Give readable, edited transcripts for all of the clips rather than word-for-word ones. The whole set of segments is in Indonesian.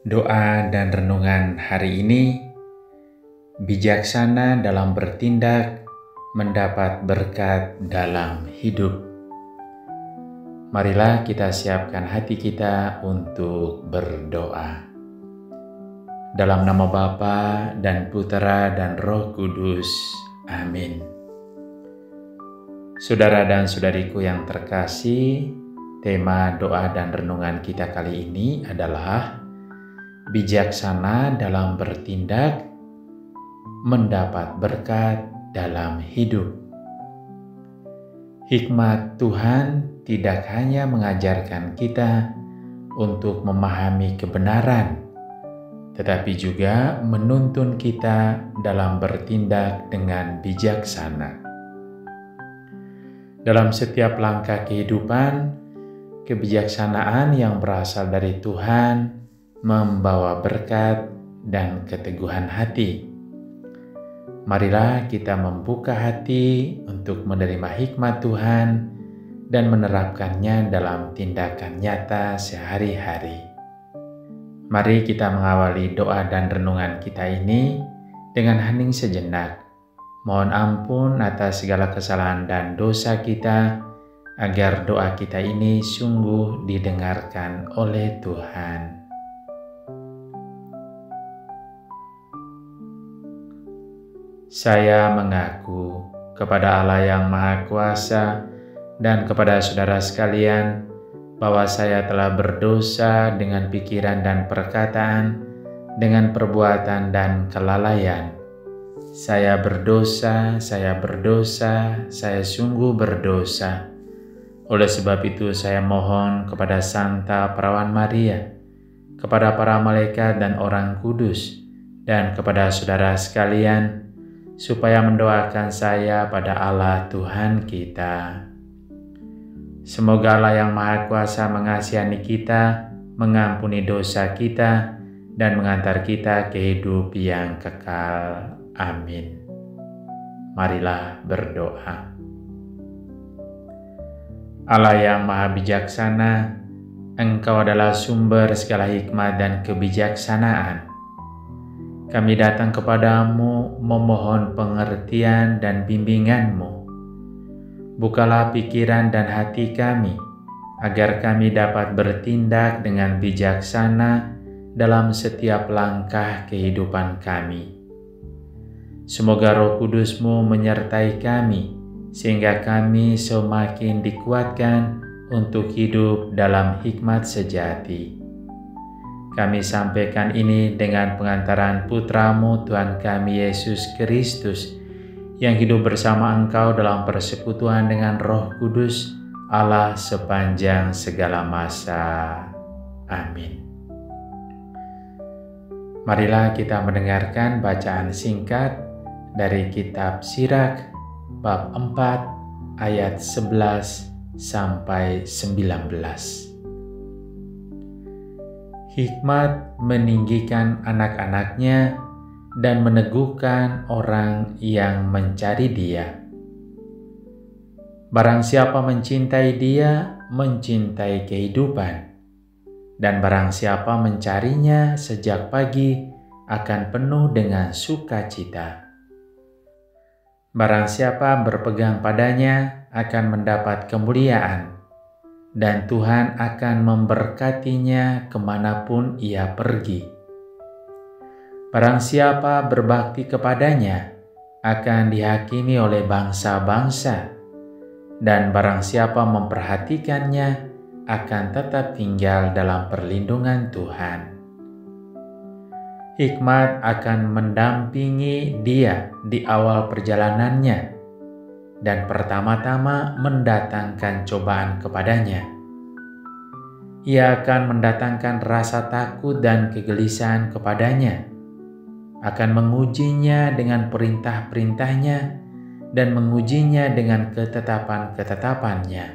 Doa dan renungan hari ini, bijaksana dalam bertindak, mendapat berkat dalam hidup. Marilah kita siapkan hati kita untuk berdoa. Dalam nama Bapa dan Putera dan Roh Kudus. Amin. Saudara dan saudariku yang terkasih, tema doa dan renungan kita kali ini adalah bijaksana dalam bertindak, mendapat berkat dalam hidup. Hikmat Tuhan tidak hanya mengajarkan kita untuk memahami kebenaran, tetapi juga menuntun kita dalam bertindak dengan bijaksana. Dalam setiap langkah kehidupan, kebijaksanaan yang berasal dari Tuhan membawa berkat dan keteguhan hati. Marilah kita membuka hati untuk menerima hikmat Tuhan dan menerapkannya dalam tindakan nyata sehari-hari. Mari kita mengawali doa dan renungan kita ini dengan hening sejenak. Mohon ampun atas segala kesalahan dan dosa kita, agar doa kita ini sungguh didengarkan oleh Tuhan. Saya mengaku kepada Allah yang Maha Kuasa dan kepada saudara sekalian bahwa saya telah berdosa dengan pikiran dan perkataan, dengan perbuatan dan kelalaian. Saya berdosa, saya sungguh berdosa. Oleh sebab itu saya mohon kepada Santa Perawan Maria, kepada para malaikat dan orang kudus, dan kepada saudara sekalian, supaya mendoakan saya pada Allah Tuhan kita. Semoga Allah yang Maha Kuasa mengasihani kita, mengampuni dosa kita, dan mengantar kita ke hidup yang kekal. Amin. Marilah berdoa. Allah yang Maha Bijaksana, Engkau adalah sumber segala hikmat dan kebijaksanaan. Kami datang kepadamu memohon pengertian dan bimbingan-Mu. Bukalah pikiran dan hati kami, agar kami dapat bertindak dengan bijaksana dalam setiap langkah kehidupan kami. Semoga Roh Kudus-Mu menyertai kami, sehingga kami semakin dikuatkan untuk hidup dalam hikmat sejati. Kami sampaikan ini dengan pengantaran Putra-Mu Tuhan kami Yesus Kristus, yang hidup bersama Engkau dalam persekutuan dengan Roh Kudus, Allah sepanjang segala masa. Amin. Marilah kita mendengarkan bacaan singkat dari kitab Sirach bab 4 ayat 11 sampai 19. Hikmat meninggikan anak-anaknya dan meneguhkan orang yang mencari dia. Barang siapa mencintai dia, mencintai kehidupan, dan barang siapa mencarinya sejak pagi akan penuh dengan sukacita. Barang siapa berpegang padanya akan mendapat kemuliaan, dan Tuhan akan memberkatinya kemanapun ia pergi. Barang siapa berbakti kepadanya akan dihakimi oleh bangsa-bangsa, dan barang siapa memperhatikannya akan tetap tinggal dalam perlindungan Tuhan. Hikmat akan mendampingi dia di awal perjalanannya, dan pertama-tama mendatangkan cobaan kepadanya. Ia akan mendatangkan rasa takut dan kegelisahan kepadanya, akan mengujinya dengan perintah-perintahnya, dan mengujinya dengan ketetapan-ketetapannya.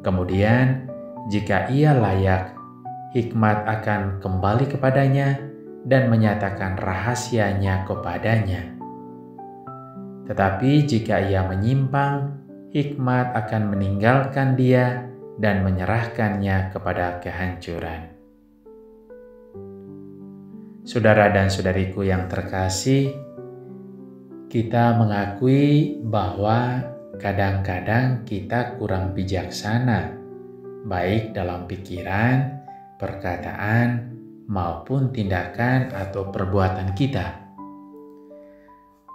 Kemudian, jika ia layak, hikmat akan kembali kepadanya dan menyatakan rahasianya kepadanya. Tetapi jika ia menyimpang, hikmat akan meninggalkan dia dan menyerahkannya kepada kehancuran. Saudara dan saudariku yang terkasih, kita mengakui bahwa kadang-kadang kita kurang bijaksana, baik dalam pikiran, perkataan, maupun tindakan atau perbuatan kita.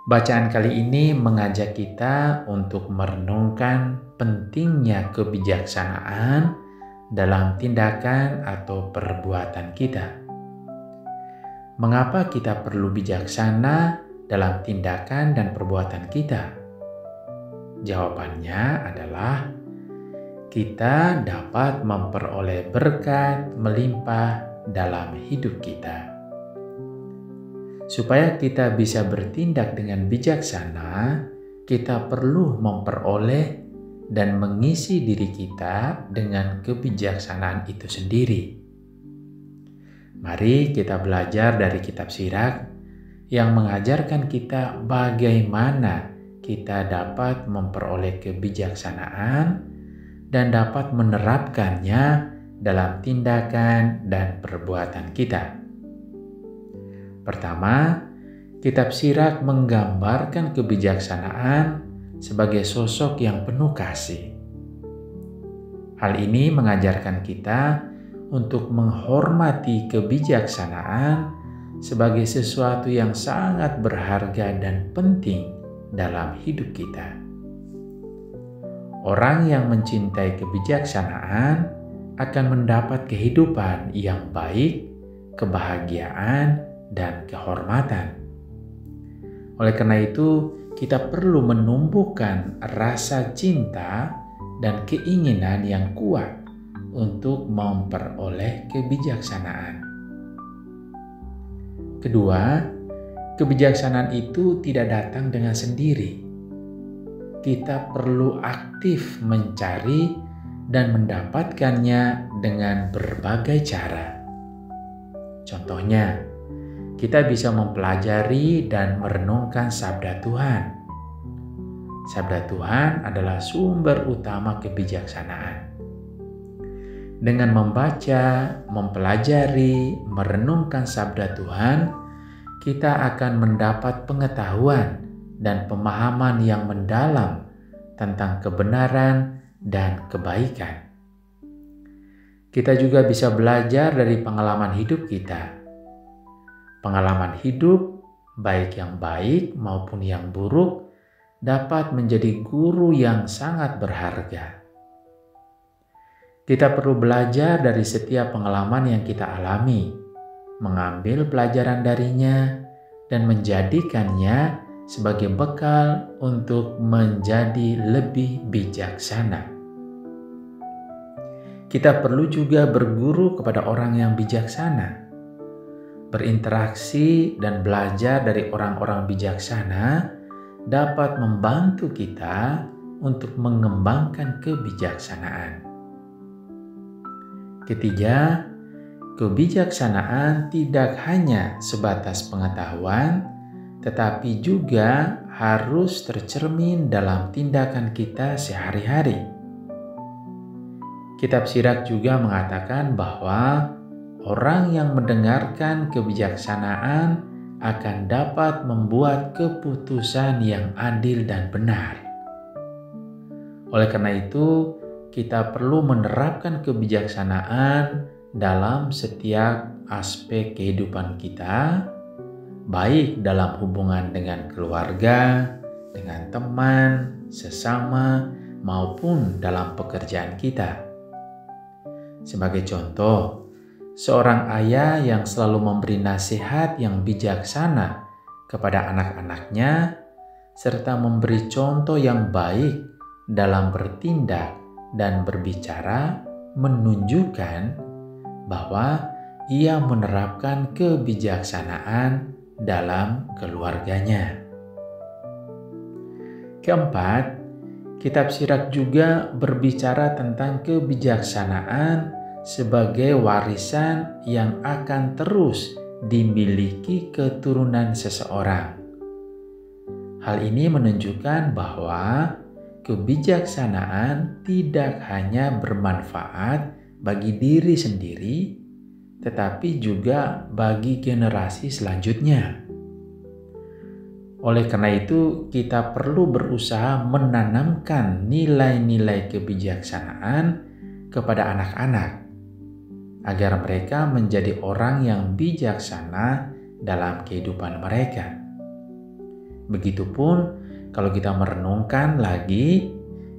Bacaan kali ini mengajak kita untuk merenungkan pentingnya kebijaksanaan dalam tindakan atau perbuatan kita. Mengapa kita perlu bijaksana dalam tindakan dan perbuatan kita? Jawabannya adalah kita dapat memperoleh berkat melimpah dalam hidup kita. Supaya kita bisa bertindak dengan bijaksana, kita perlu memperoleh dan mengisi diri kita dengan kebijaksanaan itu sendiri. Mari kita belajar dari kitab Sirach yang mengajarkan kita bagaimana kita dapat memperoleh kebijaksanaan dan dapat menerapkannya dalam tindakan dan perbuatan kita. Pertama, kitab Sirach menggambarkan kebijaksanaan sebagai sosok yang penuh kasih. Hal ini mengajarkan kita untuk menghormati kebijaksanaan sebagai sesuatu yang sangat berharga dan penting dalam hidup kita. Orang yang mencintai kebijaksanaan akan mendapat kehidupan yang baik, kebahagiaan, dan kehormatan. Oleh karena itu, kita perlu menumbuhkan rasa cinta dan keinginan yang kuat untuk memperoleh kebijaksanaan. Kedua, kebijaksanaan itu tidak datang dengan sendiri. Kita perlu aktif mencari dan mendapatkannya dengan berbagai cara. Contohnya, kita bisa mempelajari dan merenungkan sabda Tuhan. Sabda Tuhan adalah sumber utama kebijaksanaan. Dengan membaca, mempelajari, merenungkan sabda Tuhan, kita akan mendapat pengetahuan dan pemahaman yang mendalam tentang kebenaran dan kebaikan. Kita juga bisa belajar dari pengalaman hidup kita. Pengalaman hidup, baik yang baik maupun yang buruk, dapat menjadi guru yang sangat berharga. Kita perlu belajar dari setiap pengalaman yang kita alami, mengambil pelajaran darinya, dan menjadikannya sebagai bekal untuk menjadi lebih bijaksana. Kita perlu juga berguru kepada orang yang bijaksana. Berinteraksi dan belajar dari orang-orang bijaksana dapat membantu kita untuk mengembangkan kebijaksanaan. Ketiga, kebijaksanaan tidak hanya sebatas pengetahuan, tetapi juga harus tercermin dalam tindakan kita sehari-hari. Kitab Sirach juga mengatakan bahwa orang yang mendengarkan kebijaksanaan akan dapat membuat keputusan yang adil dan benar. Oleh karena itu, kita perlu menerapkan kebijaksanaan dalam setiap aspek kehidupan kita, baik dalam hubungan dengan keluarga, dengan teman, sesama, maupun dalam pekerjaan kita. Sebagai contoh, seorang ayah yang selalu memberi nasihat yang bijaksana kepada anak-anaknya, serta memberi contoh yang baik dalam bertindak dan berbicara, menunjukkan bahwa ia menerapkan kebijaksanaan dalam keluarganya. Keempat, kitab Sirach juga berbicara tentang kebijaksanaan sebagai warisan yang akan terus dimiliki keturunan seseorang. Hal ini menunjukkan bahwa kebijaksanaan tidak hanya bermanfaat bagi diri sendiri, tetapi juga bagi generasi selanjutnya. Oleh karena itu, kita perlu berusaha menanamkan nilai-nilai kebijaksanaan kepada anak-anak, agar mereka menjadi orang yang bijaksana dalam kehidupan mereka. Begitupun kalau kita merenungkan lagi,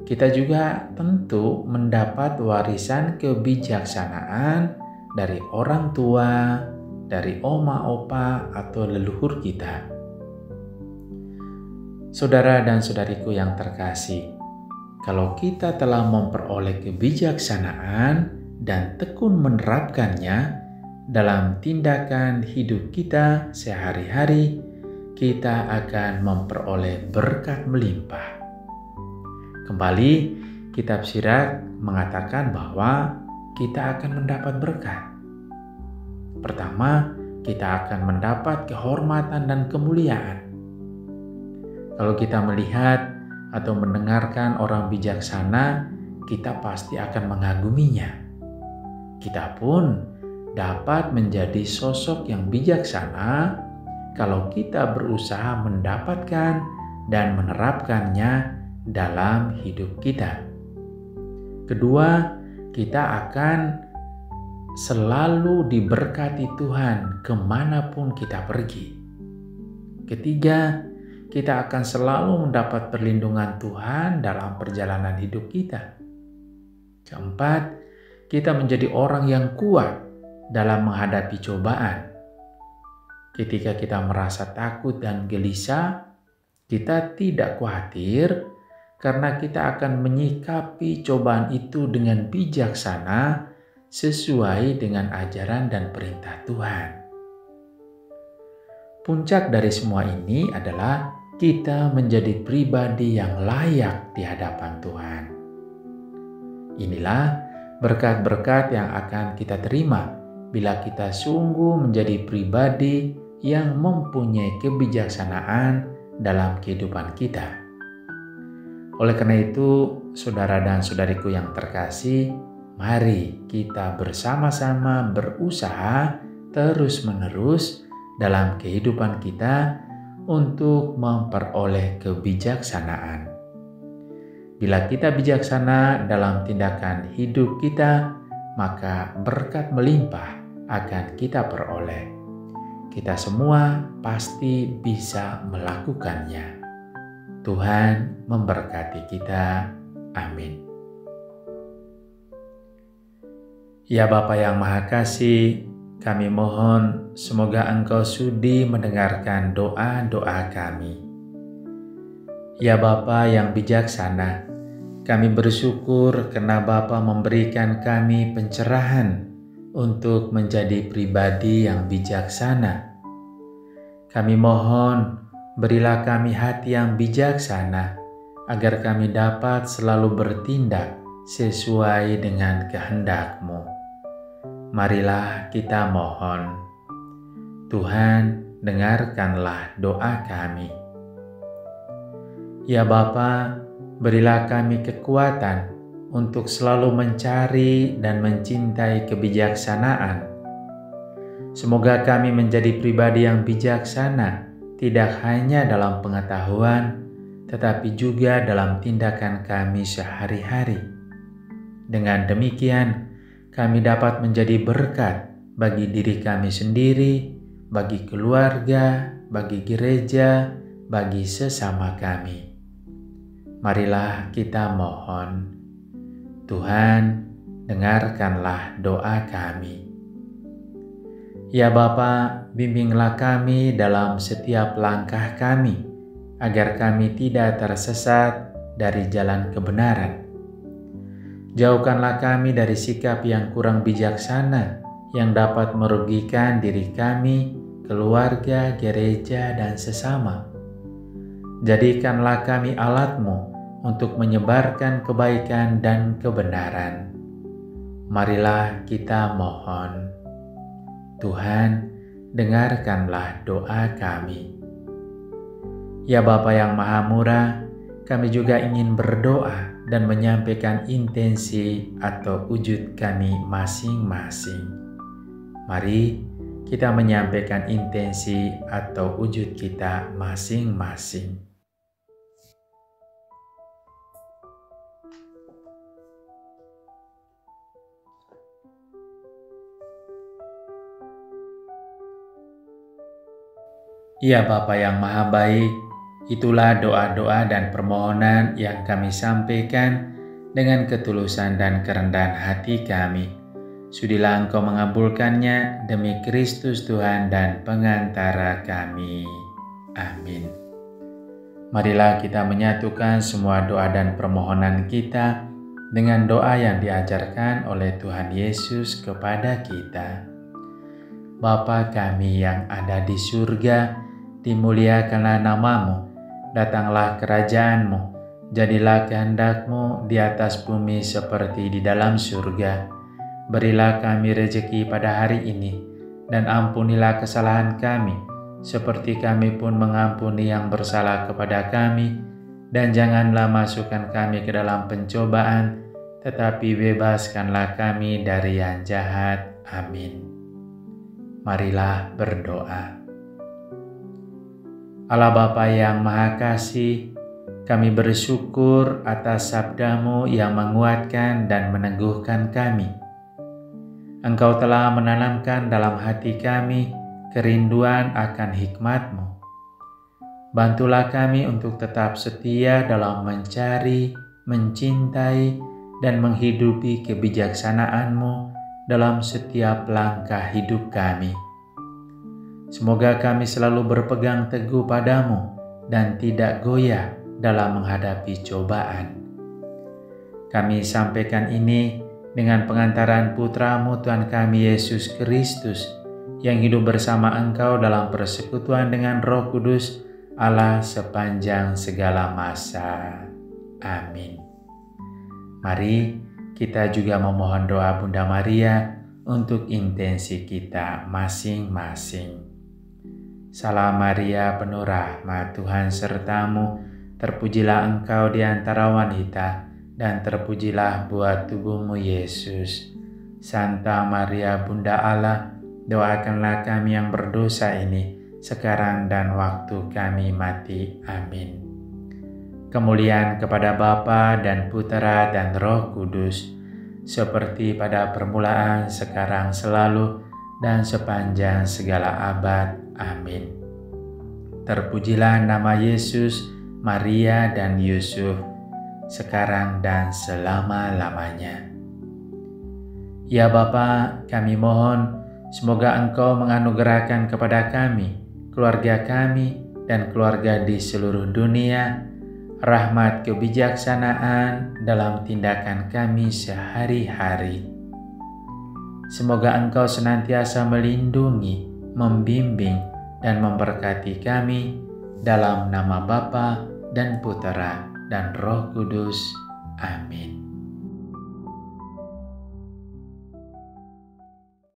kita juga tentu mendapat warisan kebijaksanaan dari orang tua, dari oma, opa, atau leluhur kita. Saudara dan saudariku yang terkasih, kalau kita telah memperoleh kebijaksanaan dan tekun menerapkannya dalam tindakan hidup kita sehari-hari, kita akan memperoleh berkat melimpah. Kembali, kitab Sirach mengatakan bahwa kita akan mendapat berkat. Pertama, kita akan mendapat kehormatan dan kemuliaan. Kalau kita melihat atau mendengarkan orang bijaksana, kita pasti akan mengaguminya. Kita pun dapat menjadi sosok yang bijaksana kalau kita berusaha mendapatkan dan menerapkannya dalam hidup kita. Kedua, kita akan selalu diberkati Tuhan kemanapun kita pergi. Ketiga, kita akan selalu mendapat perlindungan Tuhan dalam perjalanan hidup kita. Keempat, kita menjadi orang yang kuat dalam menghadapi cobaan. Ketika kita merasa takut dan gelisah, kita tidak khawatir karena kita akan menyikapi cobaan itu dengan bijaksana sesuai dengan ajaran dan perintah Tuhan. Puncak dari semua ini adalah kita menjadi pribadi yang layak di hadapan Tuhan. Inilah berkat-berkat yang akan kita terima bila kita sungguh menjadi pribadi yang mempunyai kebijaksanaan dalam kehidupan kita. Oleh karena itu, saudara dan saudariku yang terkasih, mari kita bersama-sama berusaha terus-menerus dalam kehidupan kita untuk memperoleh kebijaksanaan. Bila kita bijaksana dalam tindakan hidup kita, maka berkat melimpah akan kita peroleh. Kita semua pasti bisa melakukannya. Tuhan memberkati kita. Amin. Ya Bapa yang Maha Kasih, kami mohon semoga Engkau sudi mendengarkan doa-doa kami. Ya Bapa yang bijaksana, kami bersyukur karena Bapa memberikan kami pencerahan untuk menjadi pribadi yang bijaksana. Kami mohon berilah kami hati yang bijaksana agar kami dapat selalu bertindak sesuai dengan kehendak-Mu. Marilah kita mohon. Tuhan, dengarkanlah doa kami. Ya Bapa, berilah kami kekuatan untuk selalu mencari dan mencintai kebijaksanaan. Semoga kami menjadi pribadi yang bijaksana, tidak hanya dalam pengetahuan, tetapi juga dalam tindakan kami sehari-hari. Dengan demikian, kami dapat menjadi berkat bagi diri kami sendiri, bagi keluarga, bagi gereja, bagi sesama kami. Marilah kita mohon. Tuhan, dengarkanlah doa kami. Ya Bapa, bimbinglah kami dalam setiap langkah kami, agar kami tidak tersesat dari jalan kebenaran. Jauhkanlah kami dari sikap yang kurang bijaksana yang dapat merugikan diri kami, keluarga, gereja, dan sesama. Jadikanlah kami alat-Mu untuk menyebarkan kebaikan dan kebenaran. Marilah kita mohon. Tuhan, dengarkanlah doa kami. Ya Bapa yang Maha Murah, kami juga ingin berdoa dan menyampaikan intensi atau wujud kami masing-masing. Mari kita menyampaikan intensi atau wujud kita masing-masing. Ya Bapa yang Maha Baik, itulah doa-doa dan permohonan yang kami sampaikan dengan ketulusan dan kerendahan hati kami. Sudilah Engkau mengabulkannya demi Kristus Tuhan dan pengantara kami. Amin. Marilah kita menyatukan semua doa dan permohonan kita dengan doa yang diajarkan oleh Tuhan Yesus kepada kita. Bapa kami yang ada di surga, dimuliakanlah namamu, datanglah kerajaan-Mu, jadilah kehendak-Mu di atas bumi seperti di dalam surga. Berilah kami rejeki pada hari ini, dan ampunilah kesalahan kami, seperti kami pun mengampuni yang bersalah kepada kami. Dan janganlah masukkan kami ke dalam pencobaan, tetapi bebaskanlah kami dari yang jahat. Amin. Marilah berdoa. Allah Bapa yang Maha Kasih, kami bersyukur atas sabda-Mu yang menguatkan dan meneguhkan kami. Engkau telah menanamkan dalam hati kami kerinduan akan hikmat-Mu. Bantulah kami untuk tetap setia dalam mencari, mencintai, dan menghidupi kebijaksanaan-Mu dalam setiap langkah hidup kami. Semoga kami selalu berpegang teguh padamu dan tidak goyah dalam menghadapi cobaan. Kami sampaikan ini dengan pengantaran Putra-Mu Tuhan kami Yesus Kristus, yang hidup bersama Engkau dalam persekutuan dengan Roh Kudus, Allah sepanjang segala masa. Amin. Mari kita juga memohon doa Bunda Maria untuk intensi kita masing-masing. Salam Maria, penuh rahmat, Tuhan sertamu, terpujilah Engkau di antara wanita, dan terpujilah buah tubuhmu Yesus. Santa Maria Bunda Allah, doakanlah kami yang berdosa ini, sekarang dan waktu kami mati. Amin. Kemuliaan kepada Bapa dan Putera dan Roh Kudus, seperti pada permulaan, sekarang, selalu, dan sepanjang segala abad. Amin. Terpujilah nama Yesus, Maria, dan Yusuf, sekarang dan selama-lamanya. Ya Bapa, kami mohon, semoga Engkau menganugerahkan kepada kami, keluarga kami, dan keluarga di seluruh dunia, rahmat kebijaksanaan dalam tindakan kami sehari-hari. Semoga Engkau senantiasa melindungi, membimbing, dan memberkati kami dalam nama Bapa dan Putera dan Roh Kudus. Amin.